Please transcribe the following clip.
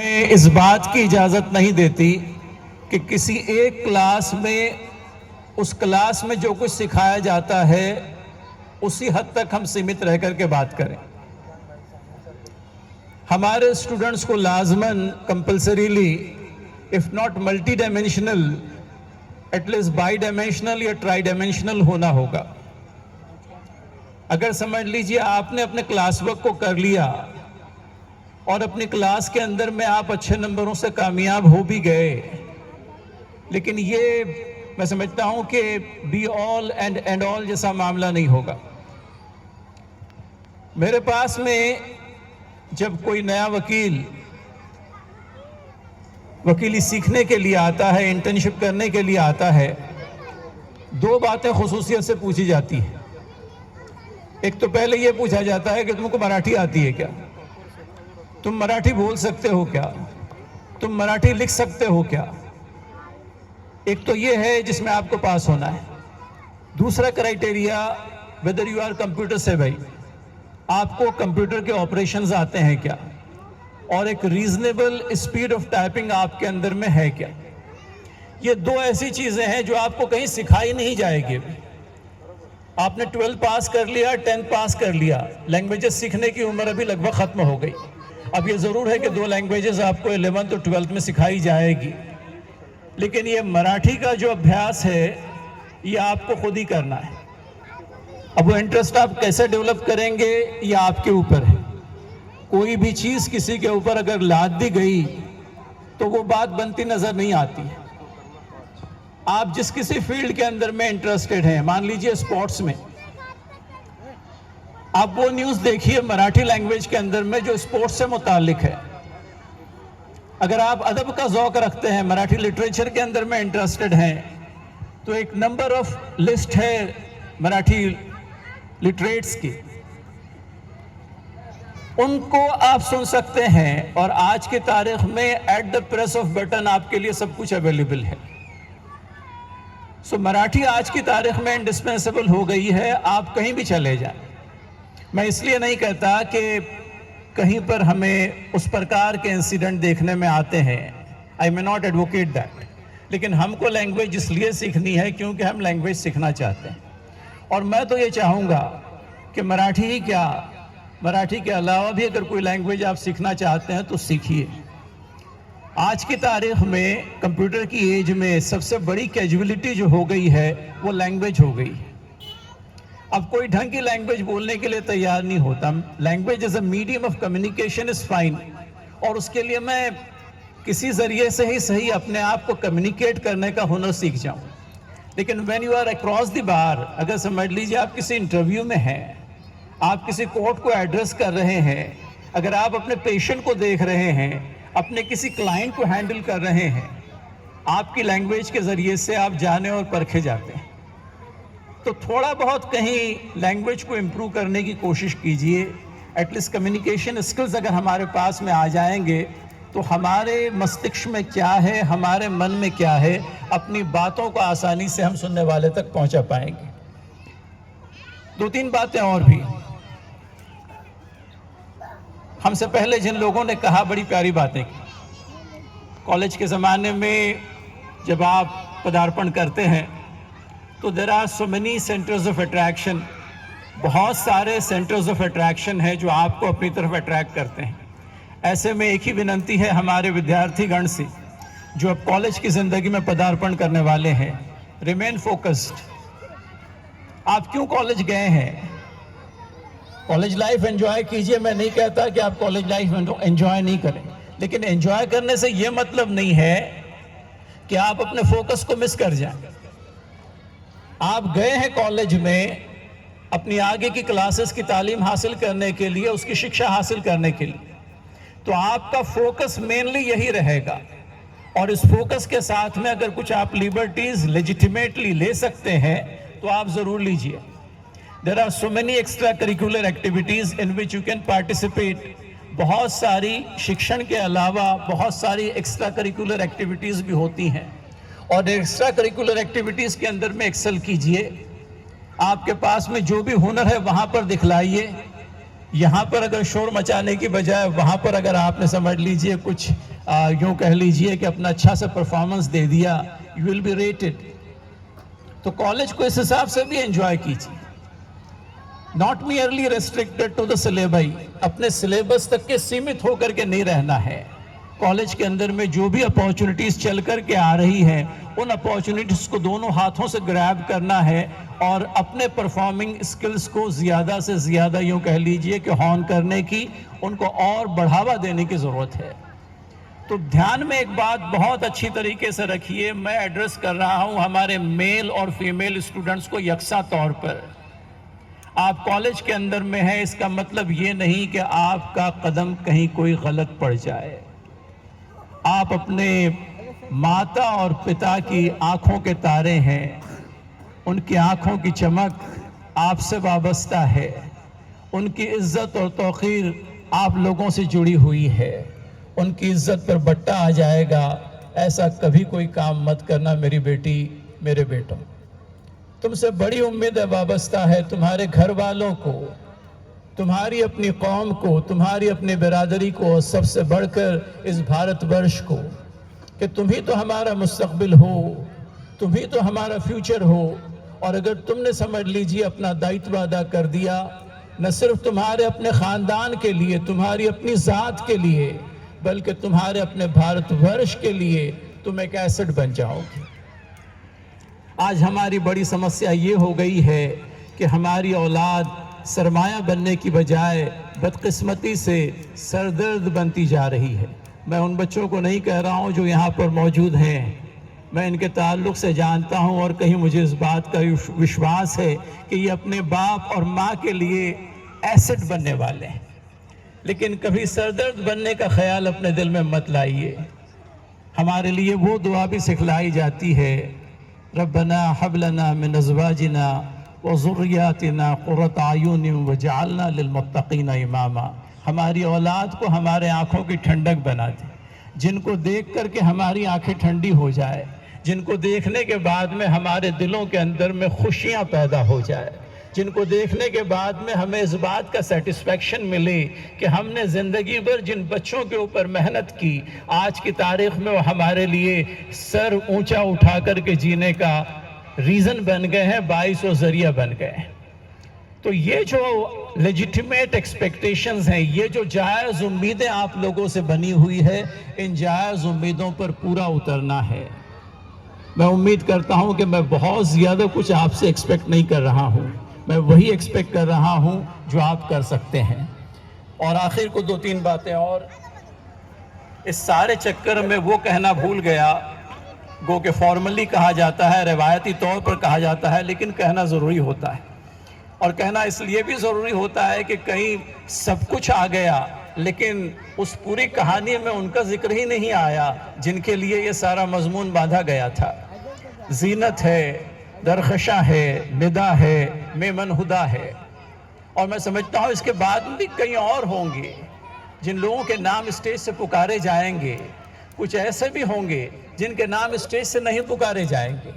इस बात की इजाज़त नहीं देती कि किसी एक क्लास में उस क्लास में जो कुछ सिखाया जाता है उसी हद तक हम सीमित रह करके बात करें। हमारे स्टूडेंट्स को लाजमन compulsorily if not multi dimensional at least bi dimensional या ट्राई डायमेंशनल होना होगा। अगर समझ लीजिए आपने अपने क्लास वर्क को कर लिया और अपनी क्लास के अंदर में आप अच्छे नंबरों से कामयाब हो भी गए, लेकिन ये मैं समझता हूं कि बी ऑल एंड ऑल जैसा मामला नहीं होगा। मेरे पास में जब कोई नया वकीली सीखने के लिए आता है, इंटर्नशिप करने के लिए आता है, दो बातें खुसूसियत से पूछी जाती है। एक तो पहले ये पूछा जाता है कि तुमको मराठी आती है क्या, तुम मराठी बोल सकते हो क्या, तुम मराठी लिख सकते हो क्या। एक तो ये है जिसमें आपको पास होना है। दूसरा criteria whether you are computer से, भाई आपको कंप्यूटर के ऑपरेशंस आते हैं क्या, और एक रीजनेबल स्पीड ऑफ टाइपिंग आपके अंदर में है क्या। ये दो ऐसी चीजें हैं जो आपको कहीं सिखाई नहीं जाएगी। आपने 12 पास कर लिया, 10 पास कर लिया, लैंग्वेजेस सीखने की उम्र अभी लगभग खत्म हो गई। अब ये जरूर है कि 2 लैंग्वेजेस आपको 11th और 12th में सिखाई जाएगी, लेकिन ये मराठी का जो अभ्यास है ये आपको खुद ही करना है। अब वो इंटरेस्ट आप कैसे डेवलप करेंगे ये आपके ऊपर है। कोई भी चीज किसी के ऊपर अगर लाद दी गई तो वो बात बनती नजर नहीं आती। आप जिस किसी फील्ड के अंदर में इंटरेस्टेड हैं, मान लीजिए स्पोर्ट्स में, आप वो न्यूज देखिए मराठी लैंग्वेज के अंदर में जो स्पोर्ट्स से मुतालिक है। अगर आप अदब का ज़ौक रखते हैं, मराठी लिटरेचर के अंदर में इंटरेस्टेड हैं, तो एक नंबर ऑफ लिस्ट है मराठी लिटरेट्स की, उनको आप सुन सकते हैं। और आज की तारीख में at the press off button आपके लिए सब कुछ अवेलेबल है। सो मराठी आज की तारीख में इंडिस्पेंसेबल हो गई है, आप कहीं भी चले जाएं। मैं इसलिए नहीं कहता कि कहीं पर हमें उस प्रकार के इंसिडेंट देखने में आते हैं, आई मे नॉट एडवोकेट दैट, लेकिन हमको लैंग्वेज इसलिए सीखनी है क्योंकि हम लैंग्वेज सीखना चाहते हैं। और मैं तो ये चाहूँगा कि मराठी ही क्या, मराठी के अलावा भी अगर कोई लैंग्वेज आप सीखना चाहते हैं तो सीखिए। आज की तारीख में कंप्यूटर की एज में सबसे बड़ी कैजुअलिटी जो हो गई है वो लैंग्वेज हो गई। अब कोई ढंग की लैंग्वेज बोलने के लिए तैयार नहीं होता। Language as a medium of communication is fine, और उसके लिए मैं किसी जरिए से ही सही अपने आप को कम्युनिकेट करने का हुनर सीख जाऊं। लेकिन when you are across the bar, अगर समझ लीजिए आप किसी इंटरव्यू में हैं, आप किसी कोर्ट को एड्रेस कर रहे हैं, अगर आप अपने पेशेंट को देख रहे हैं, अपने किसी क्लाइंट को हैंडल कर रहे हैं, आपकी लैंग्वेज के जरिए से आप जाने और परखे जाते हैं। तो थोड़ा बहुत कहीं लैंग्वेज को इम्प्रूव करने की कोशिश कीजिए। एटलीस्ट कम्युनिकेशन स्किल्स अगर हमारे पास में आ जाएंगे तो हमारे मस्तिष्क में क्या है, हमारे मन में क्या है, अपनी बातों को आसानी से हम सुनने वाले तक पहुंचा पाएंगे। 2-3 बातें और भी। हमसे पहले जिन लोगों ने कहा, बड़ी प्यारी बातें की। कॉलेज के ज़माने में जब आप पदार्पण करते हैं तो there are so many centres of attraction, बहुत सारे सेंटर्स ऑफ अट्रैक्शन है जो आपको अपनी तरफ अट्रैक्ट करते हैं। ऐसे में एक ही विनंती है हमारे विद्यार्थीगण से जो अब कॉलेज की ज़िंदगी में पदार्पण करने वाले हैं, रिमेन फोकस्ड। आप क्यों कॉलेज गए हैं? कॉलेज लाइफ एंजॉय कीजिए। मैं नहीं कहता कि आप कॉलेज लाइफ एंजॉय नहीं करें, लेकिन एंजॉय करने से यह मतलब नहीं है कि आप अपने फोकस को मिस कर जाएं। आप गए हैं कॉलेज में अपनी आगे की क्लासेस की तालीम हासिल करने के लिए, उसकी शिक्षा हासिल करने के लिए, तो आपका फोकस मेनली यही रहेगा। और इस फोकस के साथ में अगर कुछ आप लिबर्टीज लेजिटिमेटली ले सकते हैं तो आप जरूर लीजिए। There are so many extra curricular activities in which you can participate. बहुत सारी शिक्षण के अलावा बहुत सारी एक्स्ट्रा करिकुलर एक्टिविटीज भी होती हैं, और एक्स्ट्रा करिकुलर एक्टिविटीज के अंदर में एक्सेल कीजिए। आपके पास में जो भी हुनर है वहां पर दिखलाइए। यहाँ पर अगर शोर मचाने की बजाय वहाँ पर अगर आपने समझ लीजिए कुछ यूँ कह लीजिए कि अपना अच्छा सा परफॉर्मेंस दे दिया, यू विल बी रेटेड। तो कॉलेज को इस हिसाब से भी एंजॉय कीजिए, not merely restricted to the syllabus, अपने सिलेबस तक के सीमित होकर के नहीं रहना है। कॉलेज के अंदर में जो भी अपॉर्चुनिटीज चल कर के आ रही हैं, उन अपॉर्चुनिटीज को दोनों हाथों से ग्रैब करना है और अपने परफॉर्मिंग स्किल्स को ज़्यादा से ज़्यादा यूँ कह लीजिए कि हॉन करने की, उनको और बढ़ावा देने की ज़रूरत है। तो ध्यान में एक बात बहुत अच्छी तरीके से रखिए, मैं एड्रेस कर रहा हूँ हमारे मेल और फीमेल स्टूडेंट्स को यकसा तौर पर। आप कॉलेज के अंदर में हैं, इसका मतलब ये नहीं कि आपका कदम कहीं कोई गलत पड़ जाए। आप अपने माता और पिता की आंखों के तारे हैं, उनकी आंखों की चमक आपसे वाबस्ता है, उनकी इज्जत और तौक़ीर आप लोगों से जुड़ी हुई है। उनकी इज्जत पर बट्टा आ जाएगा, ऐसा कभी कोई काम मत करना मेरी बेटी, मेरे बेटों। तुमसे बड़ी उम्मीद वाबस्ता है तुम्हारे घर वालों को, तुम्हारी अपनी कौम को, तुम्हारी अपनी बिरादरी को, और सबसे बढ़कर इस भारतवर्ष को, कि तुम ही तो हमारा मुस्तकबिल हो, तुम ही तो हमारा फ्यूचर हो। और अगर तुमने समझ लीजिए अपना दायित्व अदा कर दिया, न सिर्फ तुम्हारे अपने ख़ानदान के लिए, तुम्हारी अपनी ज़ात के लिए, बल्कि तुम्हारे अपने भारतवर्ष के लिए तुम एक एसेट बन जाओगे। आज हमारी बड़ी समस्या ये हो गई है कि हमारी औलाद सरमाया बनने की बजाय बदकिस्मती से सरदर्द बनती जा रही है। मैं उन बच्चों को नहीं कह रहा हूँ जो यहाँ पर मौजूद हैं, मैं इनके ताल्लुक़ से जानता हूँ और कहीं मुझे इस बात का विश्वास है कि ये अपने बाप और माँ के लिए एसेट बनने वाले हैं। लेकिन कभी सरदर्द बनने का ख्याल अपने दिल में मत लाइए। हमारे लिए वो दुआ भी सिखलाई जाती है, रब्बना हब लना मिन अज़वाजिना व ज़ुर्रियातिना क़ुर्रत अयुन वजअलना लिलमुत्तक़ीना इमामा। हमारी औलाद को हमारे आँखों की ठंडक बना दे, जिनको देख कर के हमारी आँखें ठंडी हो जाए, जिनको देखने के बाद में हमारे दिलों के अंदर में खुशियाँ पैदा हो जाए, जिनको देखने के बाद में हमें इस बात का सेटिस्फेक्शन मिले कि हमने ज़िंदगी भर जिन बच्चों के ऊपर मेहनत की, आज की तारीख़ में वो हमारे लिए सर ऊंचा उठा करके जीने का रीज़न बन गए हैं, बाइस और ज़रिया बन गए हैं। तो ये जो लेजिटिमेट एक्सपेक्टेशंस हैं, ये जो जायज़ उम्मीदें आप लोगों से बनी हुई है, इन जायज़ उम्मीदों पर पूरा उतरना है। मैं उम्मीद करता हूँ कि मैं बहुत ज़्यादा कुछ आपसे एक्सपेक्ट नहीं कर रहा हूँ, मैं वही एक्सपेक्ट कर रहा हूँ जो आप कर सकते हैं। और आखिर को दो तीन बातें और, इस सारे चक्कर में वो कहना भूल गया, गो के फॉर्मली कहा जाता है, रिवायती तौर पर कहा जाता है, लेकिन कहना ज़रूरी होता है। और कहना इसलिए भी ज़रूरी होता है कि कहीं सब कुछ आ गया लेकिन उस पूरी कहानी में उनका जिक्र ही नहीं आया जिनके लिए ये सारा मजमून बांधा गया था। जीनत है, दरखशा है, निदा है, मेमन हुदा है, और मैं समझता हूँ इसके बाद भी कई और होंगे जिन लोगों के नाम स्टेज से पुकारे जाएंगे। कुछ ऐसे भी होंगे जिनके नाम स्टेज से नहीं पुकारे जाएंगे।